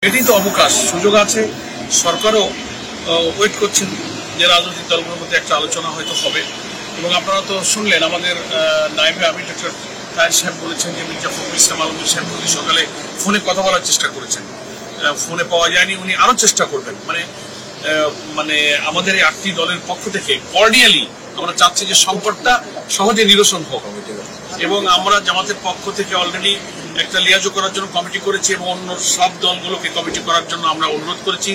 এটাই তো অবকাশ, সুযোগ আছে। সরকারও ওয়েট করছেন যে রাজনৈতিক দলগুলোর মধ্যে একটা আলোচনা হয়তো হবে। এবং আপনারা তো শুনলেন আমাদের নায়েবে আমির ডক্টর তাহের সাহেব বলেছেন যে মির্জা ফখরুল ইসলাম আলমগীর সাহেব সকালে ফোনে কথা বলার চেষ্টা করেছেন, ফোনে পাওয়া যায়নি, উনি আরো চেষ্টা করবেন। মানে আমাদের এই 8টি দলের পক্ষ থেকে কর্ডিয়ালি আমরা চাচ্ছি যে সংকটটা সহজে নিরসন হোক। এবং আমরা জামাতের পক্ষ থেকে অলরেডি একটা লিয়াজো করার জন্য কমিটি করেছি এবং অন্য সব দলগুলোকে কমিটি করার জন্য আমরা অনুরোধ করেছি।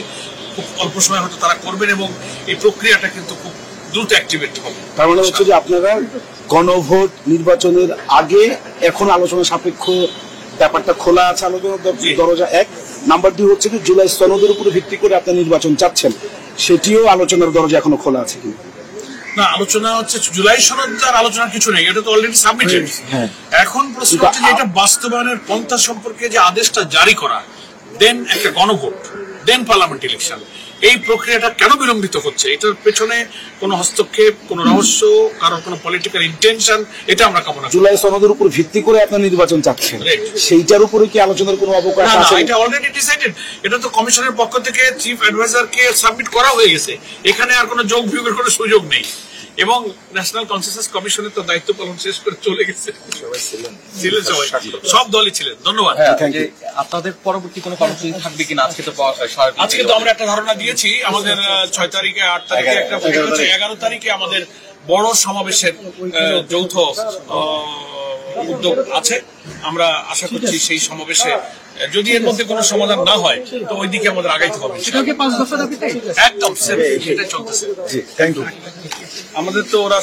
খুব অল্প সময় হয়তো তারা করবেন এবং এই প্রক্রিয়াটা কিন্তু খুব দ্রুত অ্যাক্টিভেট হবে। তার মানে হচ্ছে যে আপনারা গণভোট নির্বাচনের আগে এখন আলোচনা সাপেক্ষ ব্যাপারটা খোলা আছে, আলোচনার দরজা 1। নাম্বার 2 হচ্ছে কি জুলাই সনদের উপরে ভিত্তি করে আপনার নির্বাচন চাচ্ছেন, সেটিও আলোচনার দরজা এখনো খোলা আছে কি না? আলোচনা হচ্ছে জুলাই সনদের আলোচনার কিছু নেই, এটা তো অলরেডি সাবমিটেড। এখন প্রশ্ন হচ্ছে যে এটা বাস্তবায়নের পন্থা সম্পর্কে যে আদেশটা জারি করা, দেন একটা গণভোট, দেন পার্লামেন্ট ইলেকশন, এই প্রক্রিয়াটা কেন বিলম্বিত হচ্ছে? এটার পেছনে কোনো হস্তক্ষেপ, কোনো রহস্য, কারোর কোনো পলিটিক্যাল ইন্টেনশন, এটা আমরা কামনা করি। জুলাই সনদের উপর ভিত্তি করে আপনার নির্বাচন চাচ্ছেন, সেইটার উপরে কি আলোচনার কোনো অবকাশ আছে? এটা অলরেডি ডিসাইডেড। এটা তো কমিশনের পক্ষ থেকে চিফ অ্যাডভাইজারকে সাবমিট করা হয়ে গেছে, এখানে আর কোনো যোগ বিয়োগের কোনো সুযোগ নেই। এবং ন্যাশনাল কনসেনসাস কমিশনের তো দায়িত্ব পালন শেষ করে চলে গেছে, ছিলেন সবাই, সব দলই ছিলেন। ধন্যবাদ। আপনাদের পরবর্তী কোনো কর্মসূচি থাকবে কিনা? আজকে তো আমরা একটা ধারণা দিয়েছি, আমাদের 6 তারিখে, 8 তারিখে একটা, 11 তারিখে আমাদের বড় সমাবেশের যৌথ উদ্যোগ আছে। আমরা আশা করছি সেই সমাবেশে যদি এর মধ্যে কোনো সমাধান না হয় তো ওই দিকে আমাদের আগাইতে হবে। একদম সেটা চলতেছে। আমাদের তো ওরা